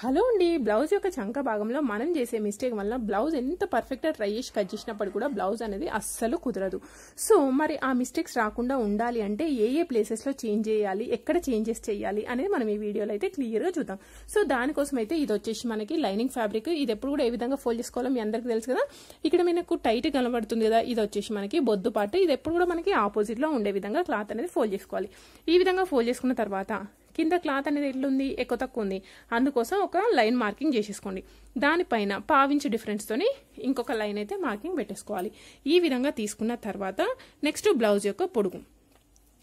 Hello అండి, blouse యొక్క చంక భాగంలో మనం చేసే మిస్టేక్ వల్ల బ్లౌజ్ ఎంత పర్ఫెక్ట్గా ట్రై చేసి కట్ చేసినప్పుడు కూడా బ్లౌజ్ అనేది అస్సలు కుదరదు. సో మరి ఆ మిస్టేక్స్ రాకుండా ఉండాలి అంటే ఏ ప్లేసెస్లో చేంజ్ చేయాలి, ఎక్కడ చేంజెస్ చేయాలి అనేది మనం ఈ వీడియోలో అయితే క్లియర్గా చూద్దాం. సో దానికోసం అయితే ఇది వచ్చేసి మనకి లైనింగ్ ఫ్యాబ్రిక్. ఇది ఎప్పుడు కూడా ఏ విధంగా ఫోల్డ్ చేసుకోవాలో మీ అందరికీ తెలుసు కదా. ఇక్కడ మీకు టైట్ కనబడుతుంది కదా, ఇది వచ్చేసి మనకి బొద్దు పార్ట్. ఇది ఎప్పుడు కూడా మనకి ఆపోజిట్లో ఉండే విధంగా క్లాత్ అనేది ఫోల్డ్ చేసుకోవాలి. ఈ విధంగా ఫోల్డ్ చేసుకున్న తర్వాత కింద క్లాత్ అనేది ఎట్లుంది, ఎక్కువ తక్కువ ఉంది, అందుకోసం ఒక లైన్ మార్కింగ్ చేసేసుకోండి. దానిపైన పావించ్ డిఫరెన్స్ తోని ఇంకొక లైన్ అయితే మార్కింగ్ పెట్టేసుకోవాలి. ఈ విధంగా తీసుకున్న తర్వాత నెక్స్ట్ బ్లౌజ్ యొక్క పొడుగు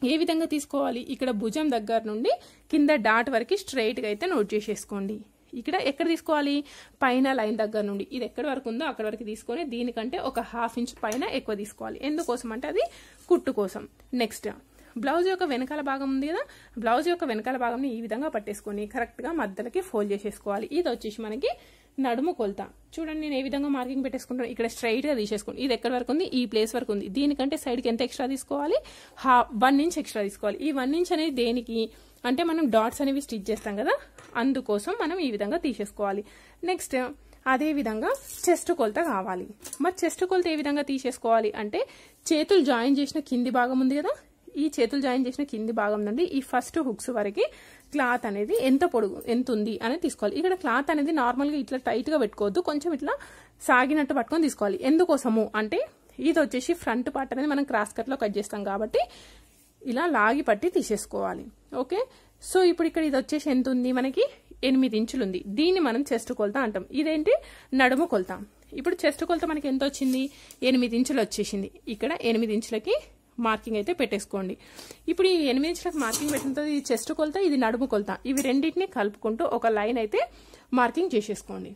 ఏ విధంగా తీసుకోవాలి, ఇక్కడ భుజం దగ్గర నుండి కింద డాట్ వరకు స్ట్రైట్ గా అయితే నోట్ చేసేసుకోండి. ఇక్కడ ఎక్కడ తీసుకోవాలి, పైన లైన్ దగ్గర నుండి ఇది ఎక్కడి వరకు ఉందో అక్కడ వరకు తీసుకొని దీనికంటే ఒక ½ ఇంచ్ పైన ఎక్కువ తీసుకోవాలి. ఎందుకోసం అంటే అది కుట్టు కోసం. నెక్స్ట్ బ్లౌజ్ యొక్క వెనకాల భాగం ఉంది కదా, బ్లౌజ్ యొక్క వెనకాల భాగంని ఈ విధంగా పట్టేసుకొని కరెక్ట్ గా మధ్యలోకి ఫోల్డ్ చేసేసుకోవాలి. ఇది వచ్చేసి మనకి నడుము కొలత. చూడండి నేను ఏ విధంగా మార్కింగ్ పెట్టేసుకుంటాను. ఇక్కడ స్ట్రైట్ గా తీసేసుకోండి. ఇది ఎక్కడి వరకు ఉంది, ఈ ప్లేస్ వరకు ఉంది. దీనికంటే సైడ్ కి ఎంత ఎక్స్ట్రా తీసుకోవాలి, 1 ఇంచ్ ఎక్స్ట్రా తీసుకోవాలి. ఈ 1 ఇంచ్ అనేది దేనికి అంటే మనం డాట్స్ అనేవి స్టిచ్ చేస్తాం కదా, అందుకోసం మనం ఈ విధంగా తీసేసుకోవాలి. నెక్స్ట్ అదే విధంగా చెస్ట్ కొలత కావాలి. మరి చెస్ట్ కొలత ఏ విధంగా తీసేసుకోవాలి అంటే చేతులు జాయిన్ చేసిన కింది భాగం ఉంది కదా, ఈ చేతులు జాయిన్ చేసిన కింది భాగం నుండి ఈ ఫస్ట్ హుక్స్ వరకు క్లాత్ అనేది ఎంత పొడుగు ఎంత ఉంది అనేది తీసుకోవాలి. ఇక్కడ క్లాత్ అనేది నార్మల్ గా ఇట్లా టైట్ గా పెట్టుకోవద్దు, కొంచెం ఇట్లా సాగినట్టు పట్టుకొని తీసుకోవాలి. ఎందుకోసము అంటే ఇది వచ్చేసి ఫ్రంట్ పార్ట్ అనేది మనం క్రాస్ కట్ లో కట్ చేస్తాం కాబట్టి ఇలా లాగి పట్టి తీసేసుకోవాలి. ఓకే, సో ఇప్పుడు ఇక్కడ ఇది వచ్చేసి ఎంత ఉంది, మనకి 8 ఇంచులు ఉంది. దీన్ని మనం చెస్ట్ కొలత అంటాం. ఇదేంటి, నడుము కొలత. ఇప్పుడు చెస్ట్ కొలత మనకి ఎంత వచ్చింది, 8 ఇంచులు వచ్చేసింది. ఇక్కడ 8 ఇంచులకి మార్కింగ్ అయితే పెట్టేసుకోండి. ఇప్పుడు ఈ 8 ఇంచులకు మార్కింగ్ పెట్టిన తర్వాత ఇది చెస్ట్ కొలత, ఇది నడుము కొలత. ఇవి రెండింటిని కలుపుకుంటూ ఒక లైన్ అయితే మార్కింగ్ చేసేసుకోండి.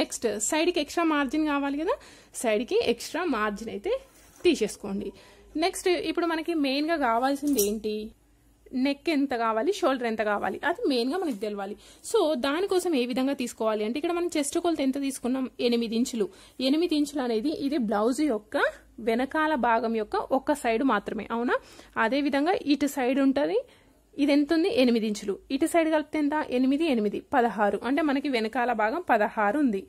నెక్స్ట్ సైడ్ కి ఎక్స్ట్రా మార్జిన్ కావాలి కదా, సైడ్ కి ఎక్స్ట్రా మార్జిన్ అయితే తీసేసుకోండి. నెక్స్ట్ ఇప్పుడు మనకి మెయిన్ గా కావాల్సింది ఏంటి, నెక్ ఎంత కావాలి, షోల్డర్ ఎంత కావాలి, అది మెయిన్ గా మనకి తెలవాలి. సో దానికోసం ఏ విధంగా తీసుకోవాలి అంటే ఇక్కడ మనం చెస్ట్ కొలత ఎంత తీసుకున్నాం, 8 ఇంచులు. 8 ఇంచులు అనేది ఇది బ్లౌజ్ యొక్క వెనకాల భాగం యొక్క ఒక సైడ్ మాత్రమే, అవునా. అదే విధంగా ఇటు సైడ్ ఉంటది, ఇది ఎంత ఉంది, 8 ఇంచులు. ఇటు సైడ్ కలిపితే ఎంత, 8, 8, 16. అంటే మనకి వెనకాల భాగం 16 ఉంది.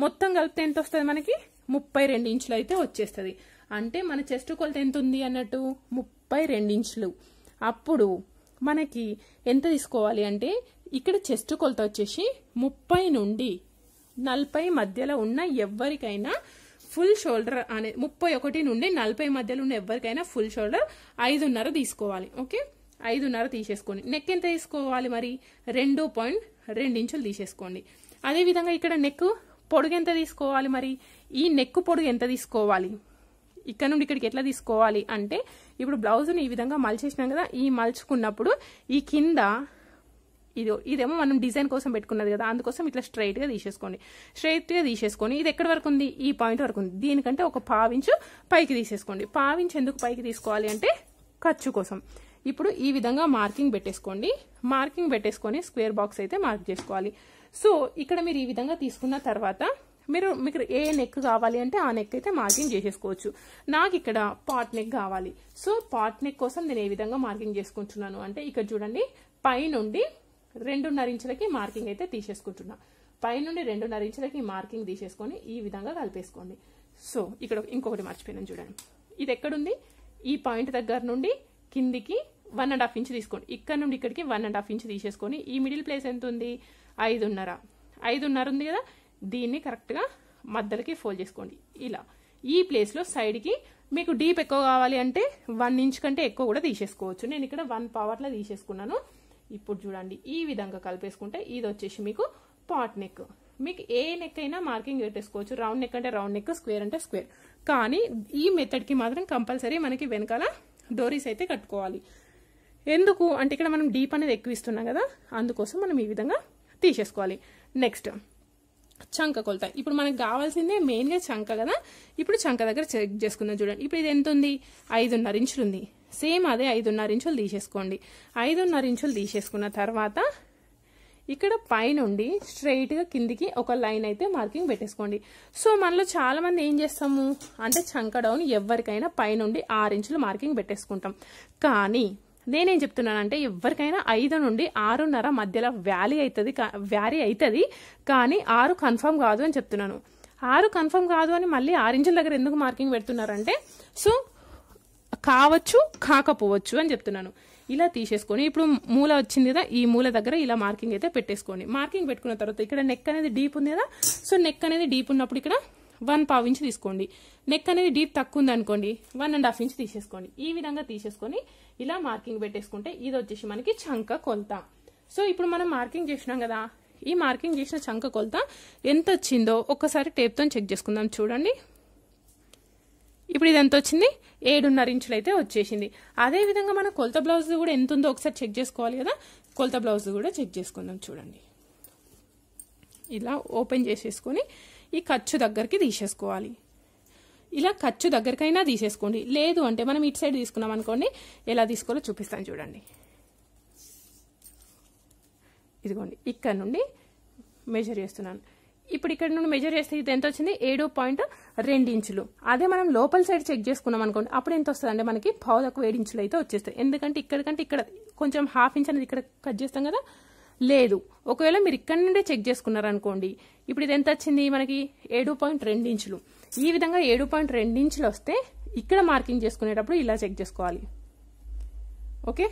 మొత్తం కలిపితే ఎంత వస్తుంది, మనకి 32 ఇంచులు అయితే వచ్చేస్తుంది. అంటే మన చెస్ట్ కొలత ఎంత ఉంది అన్నట్టు, 32 ఇంచులు. అప్పుడు మనకి ఎంత తీసుకోవాలి అంటే ఇక్కడ చెస్ట్ కొలత వచ్చేసి 30 నుండి 40 మధ్యలో ఉన్న ఎవరికైనా ఫుల్ షోల్డర్ అనే 31 నుండి 40 మధ్యలో ఉన్న ఎవరికైనా ఫుల్ షోల్డర్ 5.5 తీసుకోవాలి. ఓకే, 5.5 తీసేసుకోండి. నెక్ ఎంత తీసుకోవాలి మరి, 2.2 ఇంచులు తీసేసుకోండి. అదే విధంగా ఇక్కడ నెక్ పొడుగు ఎంత తీసుకోవాలి, మరి ఈ నెక్ పొడుగు ఎంత తీసుకోవాలి, ఇక్కడ నుండి ఇక్కడికి ఎట్లా తీసుకోవాలి అంటే ఇప్పుడు బ్లౌజ్ని ఈ విధంగా మలిచేసినాం కదా, ఈ మలుచుకున్నప్పుడు ఈ కింద ఇదేమో మనం డిజైన్ కోసం పెట్టుకున్నది కదా, అందుకోసం ఇట్లా స్ట్రైట్ గా తీసేసుకోండి. స్ట్రైట్ గా తీసేసుకొని ఇది ఎక్కడి వరకు ఉంది, ఈ పాయింట్ వరకు ఉంది. దీనికంటే ఒక 1/4 ఇంచు పైకి తీసేసుకోండి. 1/4 ఇంచు ఎందుకు పైకి తీసుకోవాలి అంటే ఖర్చు కోసం. ఇప్పుడు ఈ విధంగా మార్కింగ్ పెట్టేసుకోండి. మార్కింగ్ పెట్టేసుకొని స్క్వేర్ బాక్స్ అయితే మార్క్ చేసుకోవాలి. సో ఇక్కడ మీరు ఈ విధంగా తీసుకున్న తర్వాత మీకు ఏ నెక్ కావాలి అంటే ఆ నెక్ అయితే మార్కింగ్ చేసేసుకోవచ్చు. నాకు ఇక్కడ పాట్ నెక్ కావాలి. సో పాట్ నెక్ కోసం నేను ఏ విధంగా మార్కింగ్ చేసుకుంటున్నాను అంటే ఇక్కడ చూడండి, పై నుండి 2.5 ఇంచులకి మార్కింగ్ అయితే తీసేసుకుంటున్నా. పై నుండి 2.5 ఇంచులకి మార్కింగ్ తీసేసుకొని ఈ విధంగా కలిపేసుకోండి. సో ఇక్కడ ఇంకొకటి మర్చిపోయినాను చూడండి, ఇది ఎక్కడుంది, ఈ పాయింట్ దగ్గర నుండి కిందికి 1.5 ఇంచు తీసుకోండి. ఇక్కడ నుండి ఇక్కడికి 1.5 ఇంచు తీసేసుకొని ఈ మిడిల్ ప్లేస్ ఎంత ఉంది, 5.5 ఉంది కదా, దీన్ని కరెక్ట్ గా మధ్యలోకి ఫోల్డ్ చేసుకోండి. ఇలా ఈ ప్లేస్ లో సైడ్ కి మీకు డీప్ ఎక్కువ కావాలి అంటే 1 ఇంచ్ కంటే ఎక్కువ కూడా తీసేసుకోవచ్చు. నేను ఇక్కడ 1/4 లో తీసేసుకున్నాను. ఇప్పుడు చూడండి ఈ విధంగా కలిపేసుకుంటే ఇది వచ్చేసి మీకు పాట్ నెక్. మీకు ఏ నెక్ అయినా మార్కింగ్ పెట్టేసుకోవచ్చు. రౌండ్ నెక్ అంటే రౌండ్ నెక్, స్క్వేర్ అంటే స్క్వేర్. కానీ ఈ మెథడ్ కి మాత్రం కంపల్సరీ మనకి వెనకాల డోరీస్ అయితే కట్టుకోవాలి. ఎందుకు అంటే ఇక్కడ మనం డీప్ అనేది ఎక్కువ ఇస్తున్నాం కదా, అందుకోసం మనం ఈ విధంగా తీసేసుకోవాలి. నెక్స్ట్ చంక కొలత. ఇప్పుడు మనకు కావాల్సిందే మెయిన్ గా చంక కదా. ఇప్పుడు చంక దగ్గర చెక్ చేసుకుందాం. చూడండి ఇప్పుడు ఇది ఎంత ఉంది, 5.5 ఇంచులు ఉంది. సేమ్ అదే 5.5 ఇంచులు తీసేసుకోండి. 5.5 ఇంచులు తీసేసుకున్న తర్వాత ఇక్కడ పైనుండి స్ట్రైట్ గా కిందికి ఒక లైన్ అయితే మార్కింగ్ పెట్టేసుకోండి. సో మనలో చాలా మంది ఏం చేస్తాము అంటే చంక డౌన్ ఎవరికైనా పైనుండి 6 ఇంచులు మార్కింగ్ పెట్టేసుకుంటాం. కానీ నేనేం చెప్తున్నానంటే ఎవరికైనా 5 నుండి 6.5 మధ్యలో వ్యారీ అవుతుంది, కానీ 6 కన్ఫర్మ్ కాదు అని చెప్తున్నాను. 6 కన్ఫర్మ్ కాదు అని మళ్ళీ 6 ఇంచుల దగ్గర ఎందుకు మార్కింగ్ పెడుతున్నారంటే సో కావచ్చు కాకపోవచ్చు అని చెప్తున్నాను. ఇలా తీసేసుకొని ఇప్పుడు మూల వచ్చింది కదా, ఈ మూల దగ్గర ఇలా మార్కింగ్ అయితే పెట్టేసుకోండి. మార్కింగ్ పెట్టుకున్న తర్వాత ఇక్కడ నెక్ అనేది డీప్ ఉంది కదా, సో నెక్ అనేది డీప్ ఉన్నప్పుడు ఇక్కడ 1/2 ఇంచ్ తీసుకోండి. నెక్ అనేది డీప్ తక్కువ ఉంది అనుకోండి 1.5 ఇంచ్ తీసేసుకోండి. ఈ విధంగా తీసేసుకొని ఇలా మార్కింగ్ పెట్టేసుకుంటే ఇది వచ్చేసి మనకి చంక కొలత. సో ఇప్పుడు మనం మార్కింగ్ చేసినాం కదా, ఈ మార్కింగ్ చేసిన చంక కొలత ఎంత వచ్చిందో ఒక్కసారి టేప్తో చెక్ చేసుకుందాం. చూడండి ఇప్పుడు ఇది ఎంత వచ్చింది, 7.5 ఇంచులు అయితే వచ్చేసింది. అదే విధంగా మన కొలత బ్లౌజ్ కూడా ఎంత ఉందో ఒకసారి చెక్ చేసుకోవాలి కదా, కొలత బ్లౌజ్ కూడా చెక్ చేసుకుందాం. చూడండి ఇలా ఓపెన్ చేసేసుకొని ఈ ఖర్చు దగ్గరికి తీసేసుకోవాలి. ఇలా ఖర్చు దగ్గరకైనా తీసేసుకోండి, లేదు అంటే మనం ఇటు సైడ్ తీసుకున్నాం అనుకోండి, ఎలా తీసుకోవాలో చూపిస్తాను చూడండి. ఇదిగోండి ఇక్కడ నుండి మెజర్ చేస్తున్నాను. ఇప్పుడు ఇక్కడ నుండి మెజర్ చేస్తే ఇది ఎంత వచ్చింది, 7.2 ఇంచులు. అదే మనం లోపల సైడ్ చెక్ చేసుకున్నాం అనుకోండి, అప్పుడు ఎంత వస్తుంది అంటే మనకి 7 ఇంచులు అయితే వచ్చేస్తాయి. ఎందుకంటే ఇక్కడికంటే ఇక్కడ కొంచెం 1/2 ఇంచ్ అనేది ఇక్కడ కట్ చేస్తాం కదా. లేదు ఒకవేళ మీరు ఇక్కడ నుండే చెక్ చేసుకున్నారు అనుకోండి, ఇప్పుడు ఇది ఎంత వచ్చింది మనకి 7.2 ఇంచులు. ఈ విధంగా 7.2 ఇంచులు వస్తే ఇక్కడ మార్కింగ్ చేసుకునేటప్పుడు ఇలా చెక్ చేసుకోవాలి. ఓకే,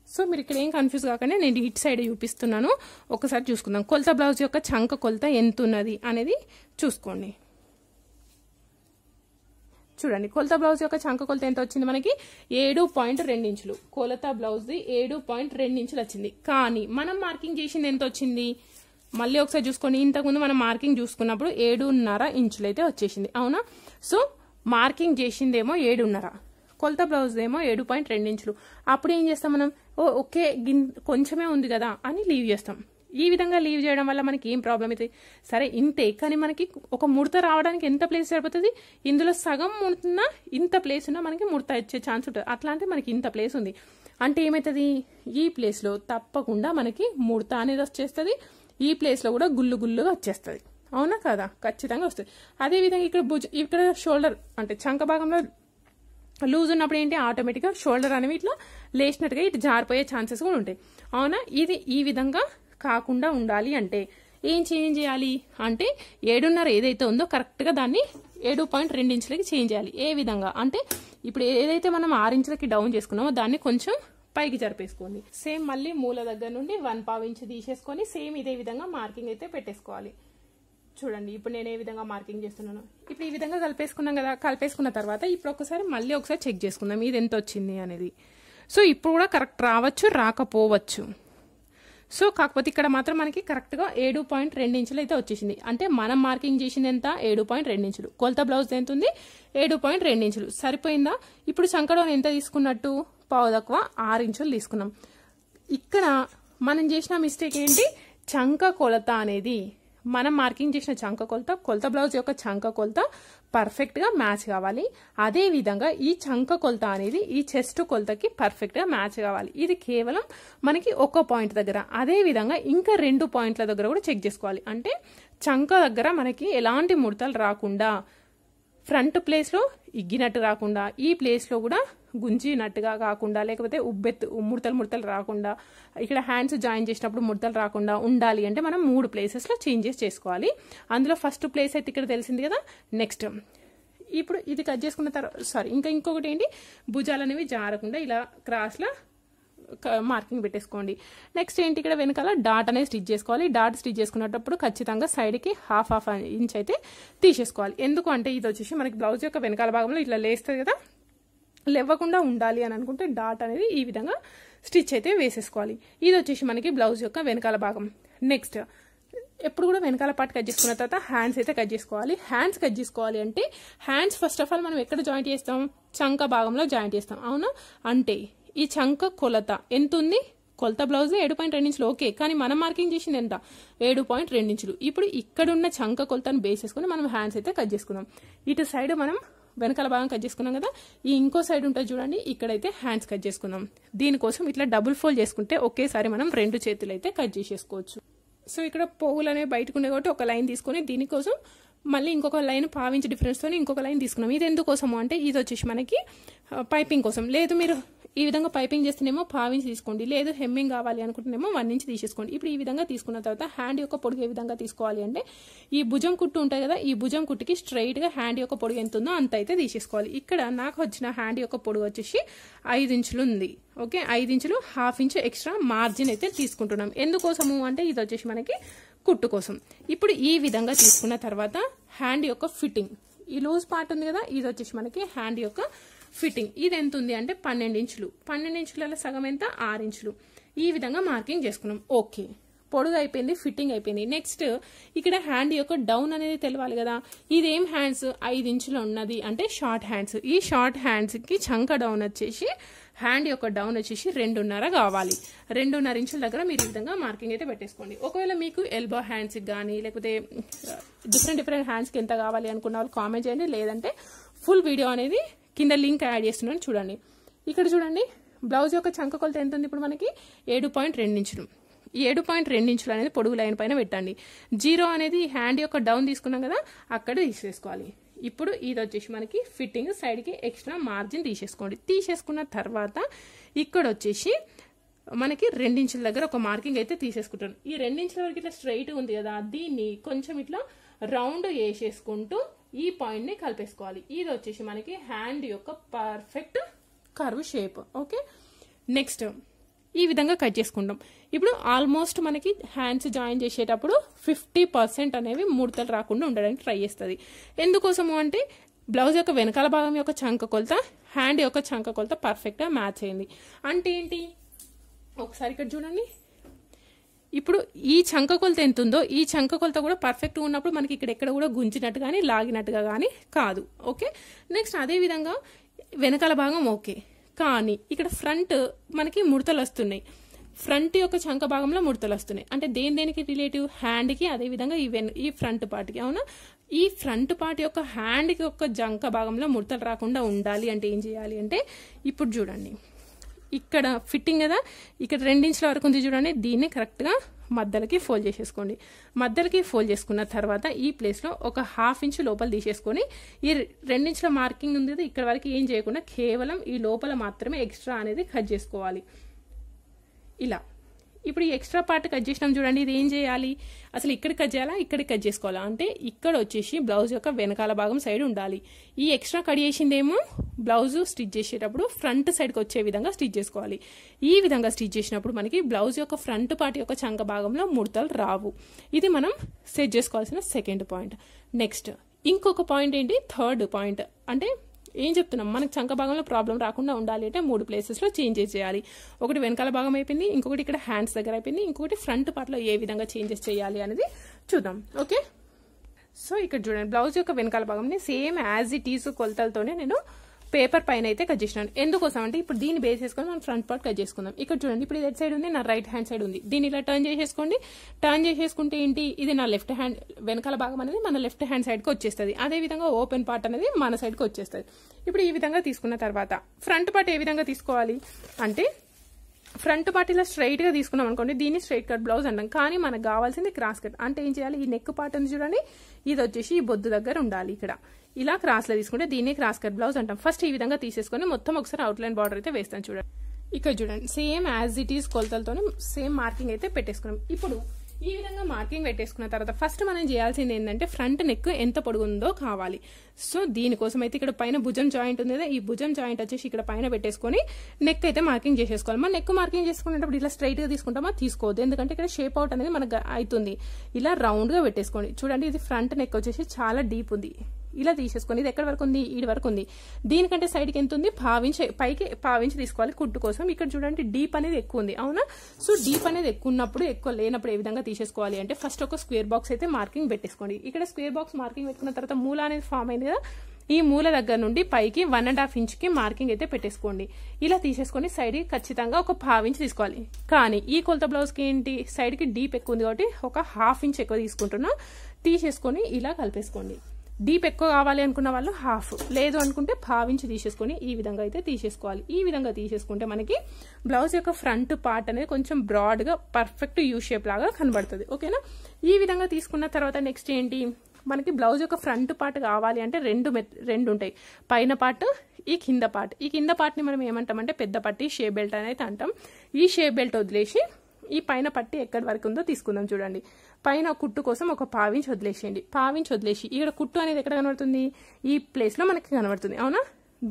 సో మీరు ఇక్కడ ఏం కన్ఫ్యూజ్ కాకుండా నేను ఇటు సైడ్ చూపిస్తున్నాను, ఒకసారి చూసుకుందాం. కొలత బ్లౌజ్ యొక్క చంక కొలత ఎంత ఉన్నది అనేది చూసుకోండి. చూడండి కొలత బ్లౌజ్ యొక్క చంక కొలత ఎంత వచ్చింది మనకి 7.2 ఇంచులు. కొలత బ్లౌజ్ది 7.2 ఇంచులు వచ్చింది. కానీ మనం మార్కింగ్ చేసింది ఎంత వచ్చింది మళ్ళీ ఒకసారి చూసుకోండి. ఇంతకుముందు మనం మార్కింగ్ చూసుకున్నప్పుడు 7.5 ఇంచులు అయితే వచ్చేసింది, అవునా. సో మార్కింగ్ చేసిందేమో 7.5, కొలత బ్లౌజ్ ఏమో 7.2 ఇంచులు. అప్పుడు ఏం చేస్తాం మనం, ఓకే కొంచెమే ఉంది కదా అని లీవ్ చేస్తాం. ఈ విధంగా లీవ్ చేయడం వల్ల మనకి ఏం ప్రాబ్లం అవుతుంది, సరే ఇంతే కానీ మనకి ఒక ముడత రావడానికి ఎంత ప్లేస్ సరిపోతుంది, ఇందులో సగం ముడుతున్నా ఇంత ప్లేస్ ఉన్నా మనకి ముడత వచ్చే ఛాన్స్ ఉంటుంది. అట్లాంటి మనకి ఇంత ప్లేస్ ఉంది అంటే ఏమవుతుంది, ఈ ప్లేస్లో తప్పకుండా మనకి ముడత అనేది వచ్చేస్తుంది, ఈ ప్లేస్లో కూడా గుల్లు గుల్లుగా వచ్చేస్తుంది, అవునా కదా, ఖచ్చితంగా వస్తుంది. అదేవిధంగా ఇక్కడ షోల్డర్ అంటే చంక భాగంలో లూజ్ ఉన్నప్పుడు ఏంటి ఆటోమేటిక్గా షోల్డర్ అనేవి ఇట్లా లేచినట్టుగా ఇటు జారిపోయే ఛాన్సెస్ కూడా ఉంటాయి, అవునా. ఇది ఈ విధంగా కాకుండా ఉండాలి అంటే ఏం చేంజ్ చేయాలి అంటే 7.5 ఏదైతే ఉందో కరెక్ట్గా దాన్ని 7.2 ఇంచులకి చేంజ్ చేయాలి. ఏ విధంగా అంటే ఇప్పుడు ఏదైతే మనం 6 ఇంచులకి డౌన్ చేసుకున్నామో దాన్ని కొంచెం పైకి జరిపేసుకోండి. సేమ్ మళ్ళీ మూల దగ్గర నుండి 1/2 ఇంచ్ తీసేసుకొని సేమ్ ఇదే విధంగా మార్కింగ్ అయితే పెట్టేసుకోవాలి. చూడండి ఇప్పుడు నేను ఏ విధంగా మార్కింగ్ చేస్తున్నాను. ఇప్పుడు ఈ విధంగా కలిపేసుకున్నాం కదా, కలిపేసుకున్న తర్వాత ఇప్పుడు ఒకసారి చెక్ చేసుకుందాం ఇది ఎంత వచ్చింది అనేది. సో ఇప్పుడు కూడా కరెక్ట్ రావచ్చు రాకపోవచ్చు. సో కాకపోతే ఇక్కడ మాత్రం మనకి కరెక్ట్గా 7.2 ఇంచులు అయితే వచ్చేసింది. అంటే మనం మార్కింగ్ చేసింది ఎంత 7.2 ఇంచులు, కొలత బ్లౌజ్ ఎంత ఉంది 7.2 ఇంచులు. సరిపోయిందా. ఇప్పుడు చంకడోన్ ఎంత తీసుకున్నట్టు 6 ఇంచులు తీసుకున్నాం. ఇక్కడ మనం చేసిన మిస్టేక్ ఏంటి, చంక కొలత అనేది మనం మార్కింగ్ చేసిన చంక కొలత బ్లౌజ్ యొక్క చంక కొలత పర్ఫెక్ట్గా మ్యాచ్ కావాలి. అదే విధంగా ఈ చంక కొలత అనేది ఈ చెస్ట్ కొలతకి పర్ఫెక్ట్గా మ్యాచ్ కావాలి. ఇది కేవలం మనకి ఒక పాయింట్ దగ్గర. అదే విధంగా ఇంకా 2 పాయింట్ల దగ్గర కూడా చెక్ చేసుకోవాలి. అంటే చంక దగ్గర మనకి ఎలాంటి ముడతలు రాకుండా, ఫ్రంట్ ప్లేస్లో ఇగ్గినట్టు రాకుండా, ఈ ప్లేస్లో కూడా గుంజినట్టుగా కాకుండా, లేకపోతే ముడతలు రాకుండా, ఇక్కడ హ్యాండ్స్ జాయిన్ చేసినప్పుడు ముడతలు రాకుండా ఉండాలి అంటే మనం 3 ప్లేసెస్లో చేంజెస్ చేసుకోవాలి. అందులో ఫస్ట్ ప్లేస్ అయితే ఇక్కడ తెలిసింది కదా. నెక్స్ట్ ఇప్పుడు ఇది కట్ చేసుకున్న తర్వాత ఇంకొకటి ఏంటి, భుజాలు అనేవి జారకుండా ఇలా క్రాస్లో మార్కింగ్ పెట్టేసుకోండి. నెక్స్ట్ ఏంటి, ఇక్కడ వెనకాల డాట్ అనేది స్టిచ్ చేసుకోవాలి. డాట్ స్టిచ్ చేసుకునేటప్పుడు ఖచ్చితంగా సైడ్కి హాఫ్ ఇంచ్ అయితే తీసేసుకోవాలి. ఎందుకు అంటే ఇది వచ్చేసి మనకి బ్లౌజ్ యొక్క వెనకాల భాగంలో ఇట్లా లేస్తుంది కదా, లేవకుండా ఉండాలి అని అనుకుంటే డాట్ అనేది ఈ విధంగా స్టిచ్ అయితే వేసేసుకోవాలి. ఇది వచ్చేసి మనకి బ్లౌజ్ యొక్క వెనకాల భాగం. నెక్స్ట్ ఎప్పుడు కూడా వెనకాల పార్ట్ కట్ చేసుకున్న తర్వాత హ్యాండ్స్ అయితే కట్ చేసుకోవాలి. హ్యాండ్స్ కట్ చేసుకోవాలి అంటే హ్యాండ్స్ ఫస్ట్ ఆఫ్ ఆల్ మనం ఎక్కడ జాయింట్ చేస్తాం, చంక భాగంలో జాయింట్ చేస్తాం, అవునా. అంటే ఈ చంక కొలత ఎంత ఉంది, కొలత బ్లౌజ్ 7.2 ఇంచులు ఓకే, కానీ మనం మార్కింగ్ చేసింది ఎంత 7.2 ఇంచులు. ఇప్పుడు ఇక్కడున్న చంక కొలతను బేస్ చేసుకుని మనం హ్యాండ్స్ అయితే కట్ చేసుకుందాం. ఇటు సైడ్ మనం వెనకాల భాగం కట్ చేసుకున్నాం కదా, ఈ ఇంకో సైడ్ ఉంటుంది చూడండి, ఇక్కడైతే హ్యాండ్స్ కట్ చేసుకుందాం. దీనికోసం ఇట్లా డబుల్ ఫోల్డ్ చేసుకుంటే ఒకేసారి మనం 2 చేతులు అయితే కట్ చేసేసుకోవచ్చు. సో ఇక్కడ పోగులు అనేవి బయటకు ఉండే కాబట్టి ఒక లైన్ తీసుకొని దీనికోసం మళ్ళీ ఇంకొక లైన్ పావించి డిఫరెన్స్తో ఇంకొక లైన్ తీసుకున్నాం. ఇది ఎందుకోసము అంటే ఇది వచ్చేసి మనకి పైపింగ్ కోసం. లేదు మీరు ఈ విధంగా పైపింగ్ చేస్తేనేమో పావించి తీసుకోండి, లేదు హెమ్మింగ్ కావాలి అనుకుంటేనేమో 1 ఇంచ్ తీసేసుకోండి. ఇప్పుడు ఈ విధంగా తీసుకున్న తర్వాత హ్యాండ్ యొక్క పొడుగు ఏ విధంగా తీసుకోవాలి అంటే ఈ భుజం కుట్టు ఉంటుంది కదా, ఈ భుజం కుట్టుకి స్ట్రైట్గా హ్యాండ్ యొక్క పొడుగు ఎంత ఉందో అంత అయితే తీసేసుకోవాలి. ఇక్కడ నాకు వచ్చిన హ్యాండ్ యొక్క పొడుగు వచ్చేసి 5 ఇంచులు ఉంది. ఓకే, 5 ఇంచులు 1/2 ఇంచ్ ఎక్స్ట్రా మార్జిన్ అయితే తీసుకుంటున్నాం. ఎందుకోసము అంటే ఇది వచ్చేసి మనకి కుట్టు కోసం. ఇప్పుడు ఈ విధంగా తీసుకున్న తర్వాత హ్యాండ్ యొక్క ఫిట్టింగ్, ఈ లూజ్ పార్ట్ ఉంది కదా, ఇది వచ్చేసి మనకి హ్యాండ్ యొక్క ఫిట్టింగ్. ఇది ఎంత ఉంది అంటే 12 ఇంచులు. 12 ఇంచుల సగం ఎంత? 6 ఇంచులు. ఈ విధంగా మార్కింగ్ చేసుకున్నాం. ఓకే, పొడుగు అయిపోయింది, ఫిట్టింగ్ అయిపోయింది. నెక్స్ట్ ఇక్కడ హ్యాండ్ యొక్క డౌన్ అనేది తెలవాలి కదా. ఇదేం హ్యాండ్స్? 5 ఇంచులు ఉన్నది అంటే షార్ట్ హ్యాండ్స్. ఈ షార్ట్ హ్యాండ్స్కి చంక డౌన్ వచ్చేసి హ్యాండ్ యొక్క డౌన్ వచ్చేసి 2.5 కావాలి. 2.5 ఇంచుల దగ్గర మీరు ఈ విధంగా మార్కింగ్ అయితే పెట్టేసుకోండి. ఒకవేళ మీకు ఎల్బో హ్యాండ్స్కి కానీ లేకపోతే డిఫరెంట్ హ్యాండ్స్కి ఎంత కావాలి అనుకున్న వాళ్ళు కామెంట్ చేయండి. లేదంటే ఫుల్ వీడియో అనేది కింద లింక్ యాడ్ చేస్తున్నాను చూడండి. ఇక్కడ చూడండి బ్లౌజ్ యొక్క చంక కొలత ఎంత ఉంది ఇప్పుడు మనకి? 7.2 ఇంచులు. ఈ 7.2 ఇంచులు అనేది పొడుగు లైన్ పైన పెట్టండి. 0 అనేది హ్యాండ్ యొక్క డౌన్ తీసుకున్నాం కదా, అక్కడ తీసేసుకోవాలి. ఇప్పుడు ఇది వచ్చేసి మనకి ఫిట్టింగ్, సైడ్కి ఎక్స్ట్రా మార్జిన్ తీసేసుకోండి. తీసేసుకున్న తర్వాత ఇక్కడ వచ్చేసి మనకి 2 ఇంచుల దగ్గర ఒక మార్కింగ్ అయితే తీసేసుకుంటాను. ఈ 2 ఇంచుల వరకు ఇట్లా స్ట్రైట్ ఉంది కదా, దీన్ని కొంచెం ఇట్లా రౌండ్ వేసేసుకుంటూ ఈ పాయింట్ ని కలిపేసుకోవాలి. ఇది వచ్చేసి మనకి హ్యాండ్ యొక్క perfect curve shape. Okay, next ఈ విధంగా కట్ చేసుకుంటాం. ఇప్పుడు ఆల్మోస్ట్ మనకి హ్యాండ్స్ జాయిన్ చేసేటప్పుడు 50% అనేవి ముడతలు రాకుండా ఉండడానికి ట్రై చేస్తుంది. ఎందుకోసము అంటే బ్లౌజ్ యొక్క వెనకాల భాగం యొక్క చంక కొలత హ్యాండ్ యొక్క చంక కొలత పర్ఫెక్ట్గా మ్యాచ్ అయింది. అంటే ఏంటి? ఒకసారి ఇక్కడ చూడండి. ఇప్పుడు ఈ చంక కొలత ఎంత ఉందో ఈ చంక కొలత కూడా పర్ఫెక్ట్గా ఉన్నప్పుడు మనకి ఇక్కడ ఎక్కడ కూడా గుంజినట్టు కానీ లాగినట్టుగా కానీ కాదు. ఓకే, నెక్స్ట్ అదే విధంగా వెనకాల భాగం ఓకే, కానీ ఇక్కడ ఫ్రంట్ మనకి ముడతలు వస్తున్నాయి. ఫ్రంట్ యొక్క చంక భాగంలో ముడతలు వస్తున్నాయి. అంటే దేనికి రిలేటివ్? హ్యాండ్కి, అదేవిధంగా ఈ ఫ్రంట్ పార్ట్కి. అవునా, ఈ ఫ్రంట్ పార్ట్ యొక్క హ్యాండ్కి యొక్క జంక భాగంలో ముడతలు రాకుండా ఉండాలి అంటే ఏం చేయాలి అంటే ఇప్పుడు చూడండి, ఇక్కడ ఫిట్టింగ్ కదా, ఇక్కడ 2 ఇంచుల వరకు ఉంది చూడండి, దీన్ని కరెక్ట్గా మధ్యలకి ఫోల్డ్ చేసేసుకోండి. మధ్యలకి ఫోల్డ్ చేసుకున్న తర్వాత ఈ ప్లేస్లో ఒక 1/2 ఇంచ్ లోపల తీసేసుకొని ఈ 2 ఇంచుల మార్కింగ్ ఉంది కదా, ఇక్కడ వరకు ఏం చేయకుండా కేవలం ఈ లోపల మాత్రమే ఎక్స్ట్రా అనేది కట్ చేసుకోవాలి. ఇలా ఇప్పుడు ఈ ఎక్స్ట్రా పార్ట్ కట్ చేసినాం చూడండి, ఇది ఏం చేయాలి? అసలు ఇక్కడికి కట్ చేయాలా, ఇక్కడికి కట్ చేసుకోవాలా అంటే ఇక్కడ వచ్చేసి బ్లౌజ్ యొక్క వెనకాల భాగం సైడ్ ఉండాలి. ఈ ఎక్స్ట్రా కట్ చేసిందేమో బ్లౌజ్ స్టిచ్ చేసేటప్పుడు ఫ్రంట్ సైడ్కి వచ్చే విధంగా స్టిచ్ చేసుకోవాలి. ఈ విధంగా స్టిచ్ చేసినప్పుడు మనకి బ్లౌజ్ యొక్క ఫ్రంట్ పార్ట్ యొక్క చంక భాగంలో ముడతలు రావు. ఇది మనం సెట్ చేసుకోవాల్సిన సెకండ్ పాయింట్. నెక్స్ట్ ఇంకొక పాయింట్ ఏంటి? Third point. అంటే ఏం చెప్తున్నాం, మనకు చంక భాగంలో ప్రాబ్లం రాకుండా ఉండాలి అంటే 3 ప్లేసెస్లో చేంజెస్ చేయాలి. ఒకటి వెనకాల భాగం అయిపోయింది, ఇంకొకటి ఇక్కడ హ్యాండ్స్ దగ్గర అయిపోయింది, ఇంకొకటి ఫ్రంట్ పార్ట్లో ఏ విధంగా చేంజెస్ చేయాలి అనేది చూద్దాం. ఓకే, సో ఇక్కడ చూడండి బ్లౌజ్ యొక్క వెనకాల భాగంని సేమ్ యాజ్ ఇట్ ఈజ్ కొలతలతోనే నేను పేపర్ పైన అయితే కట్ చేసినాను. ఎందుకోసం అంటే ఇప్పుడు దీన్ని బేస్ చేసుకొని మనం ఫ్రంట్ పార్ట్ కట్ చేసుకుందాం. ఇక్కడ చూడండి, ఇప్పుడు ఇది సైడ్ ఉంది, నా రైట్ హ్యాండ్ సైడ్ ఉంది. దీన్ని ఇలా టర్న్ చేసేసుకోండి. టర్న్ చేసేసుకుంటే ఏంటి, ఇది నా లెఫ్ట్ హ్యాండ్ వెనకాల భాగం అనేది మన లెఫ్ట్ హ్యాండ్ సైడ్కి వచ్చేస్తుంది. అదేవిధంగా ఓపెన్ పార్ట్ అనేది మన సైడ్కి వచ్చేస్తుంది. ఇప్పుడు ఈ విధంగా తీసుకున్న తర్వాత ఫ్రంట్ పార్ట్ ఏ విధంగా తీసుకోవాలి అంటే ఫ్రంట్ పార్ట్ ఇలా స్ట్రైట్ గా తీసుకున్నాం అనుకోండి, దీన్ని స్ట్రైట్ కట్ బ్లౌజ్ అంటాం. కానీ మనకు కావాల్సింది క్రాస్ కట్. అంటే ఏం చేయాలి, ఈ నెక్ పార్ట్ ఉంది చూడండి, ఇది వచ్చేసి ఈ బొద్దు దగ్గర ఉండాలి. ఇక్కడ ఇలా క్రాస్ లో తీసుకుంటే దీన్ని క్రాస్ కట్ బ్లౌజ్ అంటాం. ఫస్ట్ ఈ విధంగా తీసేసుకొని మొత్తం ఒకసారి అవుట్లైన్ బార్డర్ అయితే వేస్తాను చూడండి. ఇక్కడ చూడండి సేమ్ యాజ్ ఇట్ ఈస్ కొలతలతోనే సేమ్ మార్కింగ్ అయితే పెట్టేసుకున్నాం. ఇప్పుడు ఈ విధంగా మార్కింగ్ పెట్టేసుకున్న తర్వాత ఫస్ట్ మనం చేయాల్సింది ఏంటంటే ఫ్రంట్ నెక్ ఎంత పొడుగుందో కావాలి. సో దీనికోసం అయితే ఇక్కడ పైన భుజం జాయింట్ ఉంది కదా, ఈ భుజం జాయింట్ వచ్చేసి ఇక్కడ పైన పెట్టేసుకొని నెక్ అయితే మార్కింగ్ చేసేసుకోవాలి. మన నెక్ మార్కింగ్ చేసుకునేటప్పుడు ఇట్లా స్ట్రైట్ గా తీసుకుంటామా, తీసుకోవద్దు. ఎందుకంటే ఇక్కడ షేప్ అవుట్ అనేది మనకు అవుతుంది. ఇలా రౌండ్ గా పెట్టేసుకోండి. చూడండి ఇది ఫ్రంట్ నెక్ వచ్చేసి చాలా డీప్ ఉంది. ఇలా తీసేసుకొని ఇది ఎక్కడి వరకు ఉంది, ఈడి వరకు ఉంది. దీనికంటే సైడ్కి ఎంత ఉంది, పైకి పావించి తీసుకోవాలి కుట్టు కోసం. ఇక్కడ చూడండి డీప్ అనేది ఎక్కువ ఉంది, అవునా. సో డీప్ అనేది ఎక్కువ ఉన్నప్పుడు ఎక్కువ లేనప్పుడు ఏ విధంగా తీసేసుకోవాలి అంటే ఫస్ట్ ఒక స్క్వేర్ బాక్స్ అయితే మార్కింగ్ పెట్టేసుకోండి. ఇక్కడ స్క్వేర్ బాక్స్ మార్కింగ్ పెట్టుకున్న తర్వాత మూల అనేది ఫామ్ అయింది కదా, ఈ మూల దగ్గర నుండి పైకి 1.5 ఇంచ్కి మార్కింగ్ అయితే పెట్టేసుకోండి. ఇలా తీసేసుకొని సైడ్ ఖచ్చితంగా ఒక 1/2 ఇంచ్ తీసుకోవాలి. కానీ ఈ కొలత బ్లౌజ్కి ఏంటి, సైడ్కి డీప్ ఎక్కువ ఉంది కాబట్టి ఒక 1/2 ఇంచ్ ఎక్కువ తీసుకుంటున్నా. తీసేసుకొని ఇలా కలిపేసుకోండి. డీప్ ఎక్కువ కావాలి అనుకున్న వాళ్ళు 1/2, లేదు అనుకుంటే 1/2 ఇంచ్ తీసేసుకొని ఈ విధంగా అయితే తీసేసుకోవాలి. ఈ విధంగా తీసేసుకుంటే మనకి బ్లౌజ్ యొక్క ఫ్రంట్ పార్ట్ అనేది కొంచెం బ్రాడ్ గా పర్ఫెక్ట్ యూ షేప్ లాగా కనబడుతుంది. ఓకేనా. ఈ విధంగా తీసుకున్న తర్వాత నెక్స్ట్ ఏంటి, మనకి బ్లౌజ్ యొక్క ఫ్రంట్ పార్ట్ కావాలి అంటే రెండు ఉంటాయి, పైన పార్ట్, ఈ కింద పార్ట్. ఈ కింద పార్ట్ని మనం ఏమంటామంటే పెద్ద పట్టి, షేప్ బెల్ట్ అని అయితే అంటాం. ఈ షేప్ బెల్ట్ వదిలేసి ఈ పైన పట్టి ఎక్కడి వరకు ఉందో తీసుకుందాం. చూడండి, పైన కుట్టు కోసం ఒక పావించి వదిలేసేయండి. పావించి వదిలేసి ఇక్కడ కుట్టు అనేది ఎక్కడ కనబడుతుంది, ఈ ప్లేస్లో మనకి కనబడుతుంది, అవునా?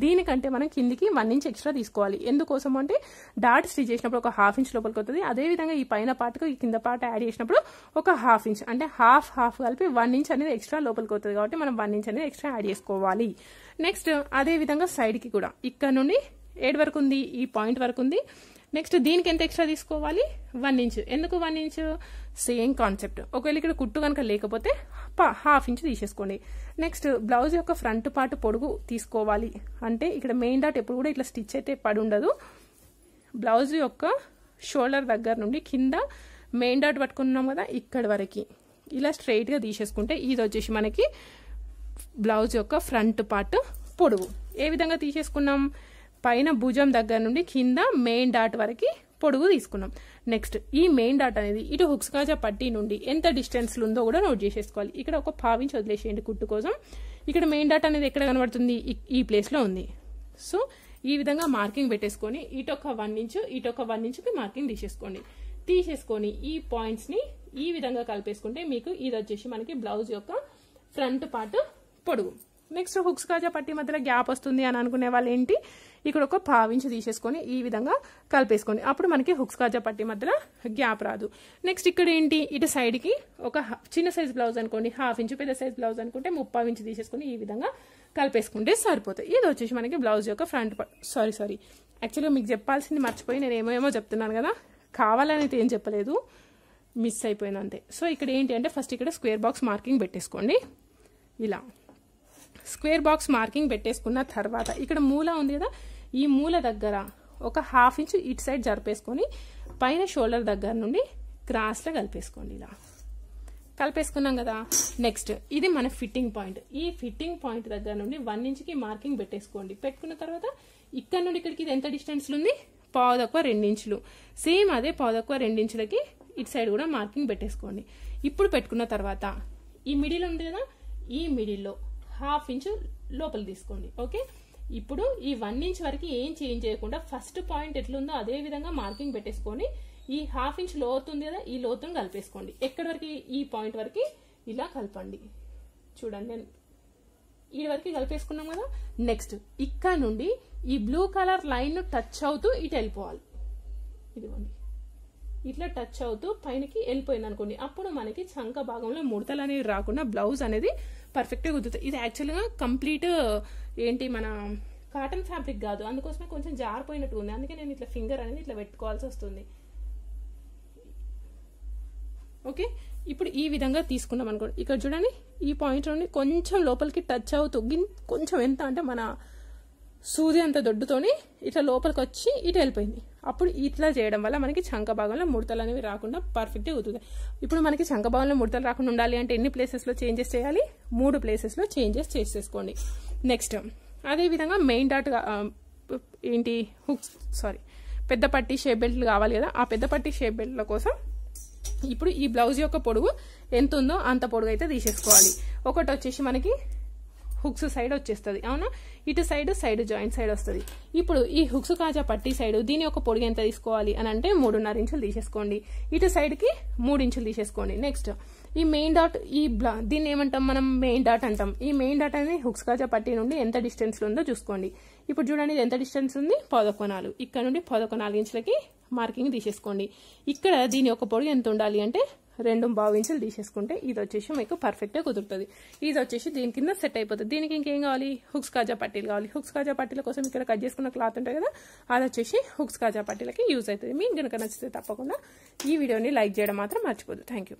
దీనికంటే మనం కిందికి 1 ఇంచ్ ఎక్స్ట్రా తీసుకోవాలి. ఎందుకోసం అంటే డాట్ స్టిచ్ చేసినప్పుడు ఒక 1/2 ఇంచ్ లోపలికి వస్తుంది. అదేవిధంగా ఈ పైన పార్ట్కు ఈ కింద పార్ట్ యాడ్ చేసినప్పుడు ఒక 1/2 ఇంచ్, అంటే హాఫ్ కలిపి 1 ఇంచ్ అనేది ఎక్స్ట్రా లోపలికి వస్తుంది. కాబట్టి మనం 1 ఇంచ్ అనేది ఎక్స్ట్రా యాడ్ చేసుకోవాలి. నెక్స్ట్ అదేవిధంగా సైడ్కి కూడా ఇక్కడ నుండి ఏడు వరకు ఉంది, ఈ పాయింట్ వరకు ఉంది. నెక్స్ట్ దీనికి ఎంత ఎక్స్ట్రా తీసుకోవాలి, 1 ఇంచ్. ఎందుకు 1 ఇంచ్? Same concept. ఒకవేళ ఇక్కడ కుట్టు కనుక లేకపోతే 1/2 ఇంచ్ తీసేసుకోండి. నెక్స్ట్ బ్లౌజ్ యొక్క ఫ్రంట్ పార్ట్ పొడుగు తీసుకోవాలి అంటే ఇక్కడ మెయిన్ డాట్ ఎప్పుడు కూడా ఇట్లా స్టిచ్ అయితే పడి ఉండదు. బ్లౌజ్ యొక్క షోల్డర్ దగ్గర నుండి కింద మెయిన్ డాట్ పట్టుకున్నాం కదా, ఇక్కడ వరకు ఇలా స్ట్రైట్గా తీసేసుకుంటే ఇది వచ్చేసి మనకి బ్లౌజ్ యొక్క ఫ్రంట్ పార్ట్ పొడుగు. ఏ విధంగా తీసేసుకున్నాం, పైన భుజం దగ్గర నుండి కింద మెయిన్ డాట్ వరకు పొడుగు తీసుకున్నాం. నెక్స్ట్ ఈ మెయిన్ డాట్ అనేది ఇటు హుక్స్ కాజా పట్టీ నుండి ఎంత డిస్టెన్స్ ఉందో కూడా నోట్ చేసేసుకోవాలి. ఇక్కడ ఒక 1/2 ఇంచ్ వదిలేసేయండి కుట్టు కోసం. ఇక్కడ మెయిన్ డాట్ అనేది ఎక్కడ కనబడుతుంది, ఈ ప్లేస్లో ఉంది. సో ఈ విధంగా మార్కింగ్ పెట్టేసుకొని ఇటొక 1 ఇంచ్ ఇటొక 1 ఇంచ్కి మార్కింగ్ తీసేసుకొని ఈ పాయింట్స్ని ఈ విధంగా కలిపేసుకుంటే మీకు ఇది వచ్చేసి మనకి బ్లౌజ్ యొక్క ఫ్రంట్ పార్ట్ పొడుగు. నెక్స్ట్ హుక్స్ కాజా పట్టీ మధ్యలో గ్యాప్ వస్తుంది అని అనుకునే వాళ్ళు ఏంటి, ఇక్కడ ఒక 1/2 ఇంచ్ తీసేసుకొని ఈ విధంగా కలిపేసుకోండి. అప్పుడు మనకి హుక్స్ కాజా పట్టీ మధ్యలో గ్యాప్ రాదు. నెక్స్ట్ ఇక్కడ ఏంటి, ఇటు సైడ్కి ఒక చిన్న సైజ్ బ్లౌజ్ అనుకోండి 1/2 ఇంచ్, పెద్ద సైజ్ బ్లౌజ్ అనుకుంటే 30 ఇంచ్ తీసేసుకొని ఈ విధంగా కలిపేసుకుంటే సరిపోతాయి. ఇది వచ్చేసి మనకి బ్లౌజ్ యొక్క ఫ్రంట్ పార్ట్. సారీ యాక్చువల్గా మీకు చెప్పాల్సింది మర్చిపోయి నేను ఏమేమో చెప్తున్నాను కదా, కావాలని ఏం చెప్పలేదు, మిస్ అయిపోయింది అంతే. సో ఇక్కడ ఏంటి అంటే ఫస్ట్ ఇక్కడ స్క్వేర్ బాక్స్ మార్కింగ్ పెట్టేసుకోండి. ఇలా స్క్వేర్ బాక్స్ మార్కింగ్ పెట్టేసుకున్న తర్వాత ఇక్కడ మూల ఉంది కదా, ఈ మూల దగ్గర ఒక 1/2 ఇంచ్ ఇటు సైడ్ జరిపేసుకొని పైన షోల్డర్ దగ్గర నుండి క్రాస్లో కలిపేసుకోండి. ఇలా కలిపేసుకున్నాం కదా. నెక్స్ట్ ఇది మన ఫిట్టింగ్ పాయింట్. ఈ ఫిట్టింగ్ పాయింట్ దగ్గర నుండి 1 ఇంచ్కి మార్కింగ్ పెట్టేసుకోండి. పెట్టుకున్న తర్వాత ఇక్కడ నుండి ఇక్కడికి ఇది ఎంత డిస్టెన్స్ ఉంది, 1/2 ఇంచులు. సేమ్ అదే 1/2 ఇంచులకి ఇటు సైడ్ కూడా మార్కింగ్ పెట్టేసుకోండి. ఇప్పుడు పెట్టుకున్న తర్వాత ఈ మిడిల్ ఉంది కదా, ఈ మిడిల్లో 1/2 ఇంచ్ లోపల తీసుకోండి. ఓకే, ఇప్పుడు ఈ 1 ఇంచ్ వరకు ఏం చేంజ్ చేయకుండా ఫస్ట్ పాయింట్ ఎట్లుందో అదే విధంగా మార్కింగ్ పెట్టేసుకొని ఈ 1/2 ఇంచ్ లోతు ఉంది కదా, ఈ లోతును కలిపేసుకోండి. ఎక్కడి వరకు, ఈ పాయింట్ వరకు ఇలా కలపండి. చూడండి నేను ఈ వరకు కలిపేసుకున్నాం కదా. నెక్స్ట్ ఇక్కడ నుండి ఈ బ్లూ కలర్ లైన్ టచ్ అవుతూ ఇటు వెళ్ళిపోవాలి. ఇదిగోండి, ఇట్లా టచ్ అవుతూ పైనకి వెళ్ళిపోయింది అనుకోండి. అప్పుడు మనకి చంక భాగంలో ముడతలు అనేవి రాకుండా బ్లౌజ్ అనేది పర్ఫెక్ట్గా కుదురుతుంది. ఇది యాక్చువల్గా కంప్లీట్ ఏంటి మన కాటన్ ఫ్యాబ్రిక్ కాదు, అందుకోసమే కొంచెం జారిపోయినట్టు ఉంది. అందుకే నేను ఇట్లా ఫింగర్ అనేది ఇట్లా పెట్టుకోవాల్సి వస్తుంది. ఓకే, ఇప్పుడు ఈ విధంగా తీసుకున్నాం అనుకోండి. ఇక్కడ చూడండి, ఈ పాయింట్ నుండి కొంచెం లోపలికి టచ్ అవుతూ కొంచెం ఎంత అంటే మన సూది అంత దొడ్డుతోని ఇట్లా లోపలికి వచ్చి ఇటు వెళ్ళిపోయింది. అప్పుడు ఇట్లా చేయడం వల్ల మనకి చంక భాగంలో ముడతలు అనేవి రాకుండా పర్ఫెక్ట్గా కుదురుతాయి. ఇప్పుడు మనకి చంక భాగంలో ముడతలు రాకుండా ఉండాలి అంటే ఎన్ని ప్లేసెస్లో చేంజెస్ చేయాలి, 3 ప్లేసెస్లో చేంజెస్ చేసేసుకోండి. నెక్స్ట్ అదేవిధంగా మెయిన్ డాట్ ఏంటి పెద్ద పట్టి షేప్ బెల్ట్లు కావాలి కదా, ఆ పెద్ద పట్టి షేప్ బెల్ట్ల కోసం ఇప్పుడు ఈ బ్లౌజ్ యొక్క పొడుగు ఎంత ఉందో అంత పొడుగు అయితే తీసేసుకోవాలి. ఒకటి వచ్చేసి మనకి హుక్స్ సైడ్ వచ్చేస్తుంది, అవునా? ఇటు సైడ్ జాయింట్ సైడ్ వస్తుంది. ఇప్పుడు ఈ హుక్స్ కాజా పట్టి సైడ్ దీని యొక్క పొడుగు ఎంత తీసుకోవాలి అని అంటే 3.5 ఇంచులు తీసేసుకోండి. ఇటు సైడ్కి 3 ఇంచులు తీసేసుకోండి. నెక్స్ట్ ఈ మెయిన్ డాట్, దీన్ని ఏమంటాం మనం, మెయిన్ డాట్ అంటాం. ఈ మెయిన్ డాట్ అనేది హుక్స్ కాజా పట్టి నుండి ఎంత డిస్టెన్స్లో ఉందో చూసుకోండి. ఇప్పుడు చూడండి ఇది ఎంత డిస్టెన్స్ ఉంది, 11.4. ఇక్కడ నుండి 11.4 ఇంచులకి మార్కింగ్ తీసేసుకోండి. ఇక్కడ దీని యొక్క పొడుగు ఎంత ఉండాలి అంటే 2.5 ఇంచులు తీసేసుకుంటే ఇది వచ్చేసి మీకు పర్ఫెక్ట్గా కుదురుతుంది. ఇది వచ్చేసి దీని కింద సెట్ అయిపోతుంది. దీనికి ఇంకేం కావాలి, హుక్స్ కాజా పట్టీలు కావాలి. హుక్స్ కాజా పట్టీల కోసం ఇక్కడ కట్ చేసుకున్న క్లాత్ ఉంటుంది కదా, అది వచ్చేసి హుక్స్ కాజా పట్టీలకి యూజ్ అవుతుంది. మీకు కనుక నచ్చితే తప్పకుండా ఈ వీడియోని లైక్ చేయడం మాత్రం మర్చిపోద్దు. Thank you.